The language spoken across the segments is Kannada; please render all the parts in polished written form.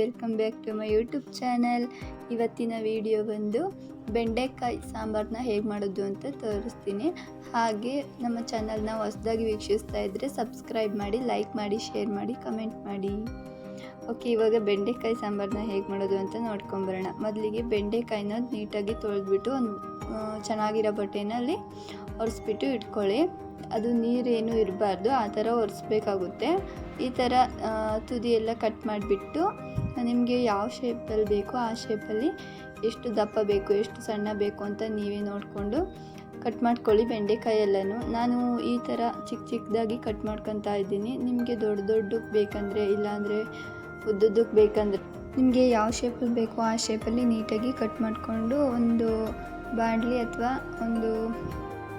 Welcome back to my YouTube channel. ಇವತ್ತಿನ ವಿಡಿಯೋ ಬಂದು ಬೆಂಡೆಕಾಯಿ ಸಾಂಬಾರನ್ನ ಹೇಗೆ ಮಾಡೋದು ಅಂತ ತೋರಿಸ್ತೀನಿ. ಹಾಗೆ ನಮ್ಮ ಚಾನಲ್ನ ಹೊಸದಾಗಿ ವೀಕ್ಷಿಸ್ತಾ ಇದ್ದರೆ ಸಬ್ಸ್ಕ್ರೈಬ್ ಮಾಡಿ, ಲೈಕ್ ಮಾಡಿ, ಶೇರ್ ಮಾಡಿ, ಕಮೆಂಟ್ ಮಾಡಿ. ಓಕೆ, ಇವಾಗ ಬೆಂಡೆಕಾಯಿ ಸಾಂಬಾರನ್ನ ಹೇಗೆ ಮಾಡೋದು ಅಂತ ನೋಡ್ಕೊಂಬರೋಣ. ಮೊದಲಿಗೆ ಬೆಂಡೆಕಾಯಿನ ನೀಟಾಗಿ ತೊಳೆದ್ಬಿಟ್ಟು ಒಂದು ಚೆನ್ನಾಗಿರೋ ಬಟ್ಟೆನಲ್ಲಿ ಒರೆಸ್ಬಿಟ್ಟು ಇಟ್ಕೊಳ್ಳಿ. ಅದು ನೀರೇನು ಇರಬಾರ್ದು, ಆ ಥರ ಒರೆಸ್ಬೇಕಾಗುತ್ತೆ. ಈ ಥರ ತುದಿ ಎಲ್ಲ ಕಟ್ ಮಾಡಿಬಿಟ್ಟು ನಿಮಗೆ ಯಾವ ಶೇಪಲ್ಲಿ ಬೇಕೋ ಆ ಶೇಪಲ್ಲಿ ಎಷ್ಟು ದಪ್ಪ ಬೇಕು, ಎಷ್ಟು ಸಣ್ಣ ಬೇಕು ಅಂತ ನೀವೇ ನೋಡಿಕೊಂಡು ಕಟ್ ಮಾಡ್ಕೊಳ್ಳಿ. ಬೆಂಡೆಕಾಯಿ ಎಲ್ಲನೂ ನಾನು ಈ ಥರ ಚಿಕ್ಕ ಚಿಕ್ಕದಾಗಿ ಕಟ್ ಮಾಡ್ಕೊತಾ ಇದ್ದೀನಿ. ನಿಮಗೆ ದೊಡ್ಡಕ್ಕೆ ಬೇಕಂದರೆ, ಇಲ್ಲಾಂದರೆ ಉದ್ದುದ್ದಕ್ಕೆ ಬೇಕಂದರೆ ನಿಮಗೆ ಯಾವ ಶೇಪಲ್ಲಿ ಬೇಕೋ ಆ ಶೇಪಲ್ಲಿ ನೀಟಾಗಿ ಕಟ್ ಮಾಡಿಕೊಂಡು ಒಂದು ಬಾಣಲಿ ಅಥವಾ ಒಂದು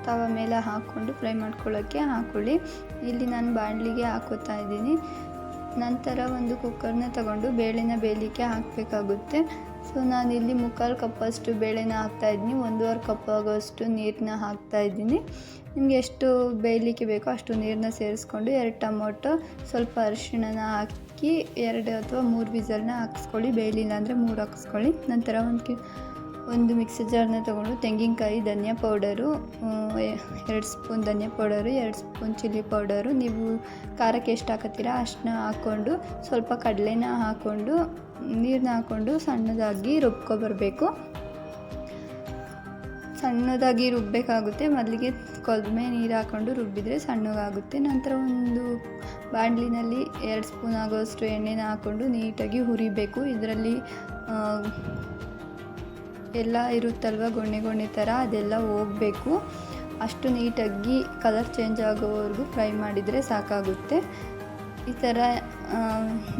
ತವ ಮೇಲೆ ಹಾಕ್ಕೊಂಡು ಫ್ರೈ ಮಾಡ್ಕೊಳ್ಳೋಕ್ಕೆ ಹಾಕ್ಕೊಳ್ಳಿ. ಇಲ್ಲಿ ನಾನು ಬಾಣಲಿಗೆ ಹಾಕೋತಾ ಇದ್ದೀನಿ. ನಂತರ ಒಂದು ಕುಕ್ಕರ್ನ ತಗೊಂಡು ಬೇಳೆನ ಬೇಯಲಿಕ್ಕೆ ಹಾಕಬೇಕಾಗುತ್ತೆ. ಸೊ ನಾನಿಲ್ಲಿ 3/4 ಕಪ್ಪಷ್ಟು ಬೇಳೆನ ಹಾಕ್ತಾಯಿದ್ದೀನಿ, 1.5 ಕಪ್ ಆಗೋಷ್ಟು ನೀರನ್ನ ಹಾಕ್ತಾಯಿದ್ದೀನಿ. ನಿಮಗೆ ಎಷ್ಟು ಬೇಯಲಿಕ್ಕೆ ಬೇಕೋ ಅಷ್ಟು ನೀರನ್ನ ಸೇರಿಸ್ಕೊಂಡು 2 ಟೊಮೊಟೊ, ಸ್ವಲ್ಪ ಅರಿಶಿಣನ ಹಾಕಿ 2 ಅಥವಾ 3 ವಿಸಲ್ನ ಹಾಕಿಸ್ಕೊಳ್ಳಿ. ಬೇಯಲಿಲ್ಲ ಅಂದರೆ 3 ಹಾಕಿಸ್ಕೊಳ್ಳಿ. ನಂತರ ಒಂದು ಮಿಕ್ಸಿ ಜಾರ್ನ ತೊಗೊಂಡು ತೆಂಗಿನಕಾಯಿ, ಧನಿಯಾ ಪೌಡರು, 2 ಸ್ಪೂನ್ ಧನಿಯಾ ಪೌಡರು, 2 ಸ್ಪೂನ್ ಚಿಲ್ಲಿ ಪೌಡರು, ನೀವು ಖಾರಕ್ಕೆ ಎಷ್ಟು ಹಾಕತ್ತೀರಾ ಅಷ್ಟನ್ನ ಹಾಕ್ಕೊಂಡು ಸ್ವಲ್ಪ ಕಡಲೆನ ಹಾಕ್ಕೊಂಡು ನೀರನ್ನ ಹಾಕ್ಕೊಂಡು ಸಣ್ಣದಾಗಿ ರುಬ್ಕೊಬರಬೇಕು. ಸಣ್ಣದಾಗಿ ರುಬ್ಬಬೇಕಾಗುತ್ತೆ. ಮೊದಲಿಗೆ ಕೊಬ್ಬರಿ ನೀರು ಹಾಕ್ಕೊಂಡು ರುಬ್ಬಿದರೆ ಸಣ್ಣಗಾಗುತ್ತೆ. ನಂತರ ಒಂದು ಬಾಣಲಿನಲ್ಲಿ 2 ಸ್ಪೂನ್ ಆಗೋಷ್ಟು ಎಣ್ಣೆನ ಹಾಕ್ಕೊಂಡು ನೀಟಾಗಿ ಹುರಿಬೇಕು. ಇದರಲ್ಲಿ ಎಲ್ಲ ಇರುತ್ತಲ್ವ ಗೊಣ್ಣೆ ಥರ, ಅದೆಲ್ಲ ಹೋಗಬೇಕು. ಅಷ್ಟು ನೀಟಾಗಿ ಕಲರ್ ಚೇಂಜ್ ಆಗೋವರೆಗೂ ಫ್ರೈ ಮಾಡಿದರೆ ಸಾಕಾಗುತ್ತೆ. ಈ ಥರ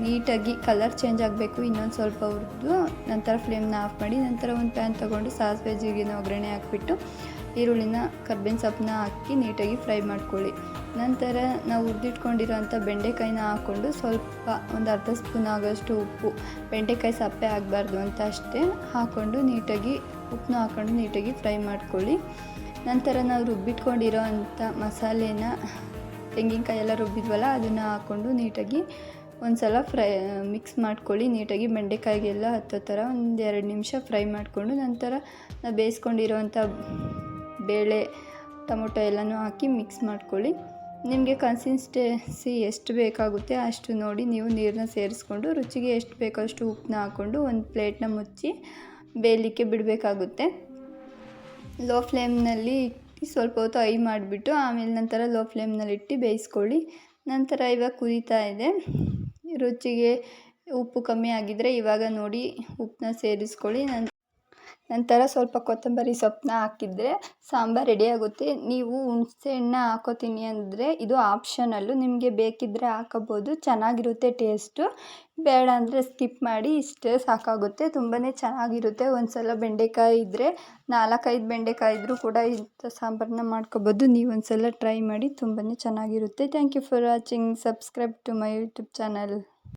ನೀಟಾಗಿ ಕಲರ್ ಚೇಂಜ್ ಆಗಬೇಕು. ಇನ್ನೊಂದು ಸ್ವಲ್ಪ ಹುರಿದು ನಂತರ ಫ್ಲೇಮ್ನ ಆಫ್ ಮಾಡಿ, ನಂತರ ಒಂದು ಪ್ಯಾನ್ ತೊಗೊಂಡು ಸಾಸಿವೆ ಜೀರಿಗೆನ ಒಗ್ಗರಣೆ ಹಾಕಿಬಿಟ್ಟು ಈರುಳ್ಳಿನ, ಕರ್ಬೇವಿನ ಸೊಪ್ಪನ್ನ ಹಾಕಿ ನೀಟಾಗಿ ಫ್ರೈ ಮಾಡ್ಕೊಳ್ಳಿ. ನಂತರ ನಾವು ಹುರಿದಿಟ್ಕೊಂಡಿರೋಂಥ ಬೆಂಡೆಕಾಯಿನ ಹಾಕ್ಕೊಂಡು ಸ್ವಲ್ಪ ಒಂದು ಅರ್ಧ ಸ್ಪೂನ್ ಆಗೋಷ್ಟು ಉಪ್ಪು, ಬೆಂಡೆಕಾಯಿ ಸಪ್ಪೆ ಆಗಬಾರ್ದು ಅಂತ ಅಷ್ಟೇ ಹಾಕ್ಕೊಂಡು ನೀಟಾಗಿ ಉಪ್ಪನ್ನ ಹಾಕ್ಕೊಂಡು ನೀಟಾಗಿ ಫ್ರೈ ಮಾಡ್ಕೊಳ್ಳಿ. ನಂತರ ನಾವು ರುಬ್ಬಿಟ್ಕೊಂಡಿರೋ ಅಂಥ ಮಸಾಲೆನ, ತೆಂಗಿನಕಾಯಿ ಎಲ್ಲ ರುಬ್ಬಿದ್ವಲ್ಲ ಅದನ್ನು ಹಾಕ್ಕೊಂಡು ನೀಟಾಗಿ ಒಂದು ಸಲ ಮಿಕ್ಸ್ ಮಾಡ್ಕೊಳ್ಳಿ. ನೀಟಾಗಿ ಬೆಂಡೆಕಾಯಿಗೆಲ್ಲ ಹತ್ತೋ ಥರ ಒಂದು 2 ನಿಮಿಷ ಫ್ರೈ ಮಾಡಿಕೊಂಡು ನಂತರ ನಾವು ಬೇಯಿಸ್ಕೊಂಡಿರೋವಂಥ ಬೇಳೆ, ಟೊಮೊಟೊ ಎಲ್ಲನೂ ಹಾಕಿ ಮಿಕ್ಸ್ ಮಾಡ್ಕೊಳ್ಳಿ. ನಿಮಗೆ ಕನ್ಸಿಸ್ಟೆನ್ಸಿ ಎಷ್ಟು ಬೇಕಾಗುತ್ತೆ ಅಷ್ಟು ನೋಡಿ ನೀವು ನೀರನ್ನ ಸೇರಿಸ್ಕೊಂಡು ರುಚಿಗೆ ಎಷ್ಟು ಬೇಕೋ ಅಷ್ಟು ಉಪ್ಪನ್ನ ಹಾಕ್ಕೊಂಡು ಒಂದು ಪ್ಲೇಟ್ನ ಮುಚ್ಚಿ ಬೇಯಲಿಕ್ಕೆ ಬಿಡಬೇಕಾಗುತ್ತೆ. ಲೋ ಫ್ಲೇಮ್ನಲ್ಲಿ ಇಟ್ಟು ಸ್ವಲ್ಪ ಹೊತ್ತು ಹೈ ಮಾಡಿಬಿಟ್ಟು ಆಮೇಲೆ ನಂತರ ಲೋ ಫ್ಲೇಮ್ನಲ್ಲಿಟ್ಟು ಬೇಯಿಸ್ಕೊಳ್ಳಿ. ನಂತರ ಇವಾಗ ಕುದೀತಾ ಇದೆ. ರುಚಿಗೆ ಉಪ್ಪು ಕಮ್ಮಿ ಆಗಿದ್ದರೆ ಇವಾಗ ನೋಡಿ ಉಪ್ಪನ್ನ ಸೇರಿಸ್ಕೊಳ್ಳಿ. ನಂತರ ಸ್ವಲ್ಪ ಕೊತ್ತಂಬರಿ ಸೊಪ್ಪನ್ನ ಹಾಕಿದರೆ ಸಾಂಬಾರು ರೆಡಿಯಾಗುತ್ತೆ. ನೀವು ಹುಣಸೆ ಹಣ್ಣು ಹಾಕೋತೀನಿ ಅಂದರೆ ಇದು ಆಪ್ಷನಲ್ಲು, ನಿಮಗೆ ಬೇಕಿದ್ದರೆ ಹಾಕೋಬೋದು. ಚೆನ್ನಾಗಿರುತ್ತೆ ಟೇಸ್ಟು. ಬೇಡ ಅಂದರೆ ಸ್ಕಿಪ್ ಮಾಡಿ. ಇಷ್ಟೇ ಸಾಕಾಗುತ್ತೆ. ತುಂಬಾ ಚೆನ್ನಾಗಿರುತ್ತೆ. ಒಂದು ಸಲ ಬೆಂಡೆಕಾಯಿ ಇದ್ದರೆ 4-5 ಬೆಂಡೆಕಾಯಿ ಇದ್ದರೂ ಕೂಡ ಇಂಥ ಸಾಂಬಾರನ್ನ ಮಾಡ್ಕೋಬೋದು. ನೀವು ಒಂದು ಸಲ ಟ್ರೈ ಮಾಡಿ, ತುಂಬಾ ಚೆನ್ನಾಗಿರುತ್ತೆ. Thank you for watching. Subscribe to my YouTube channel.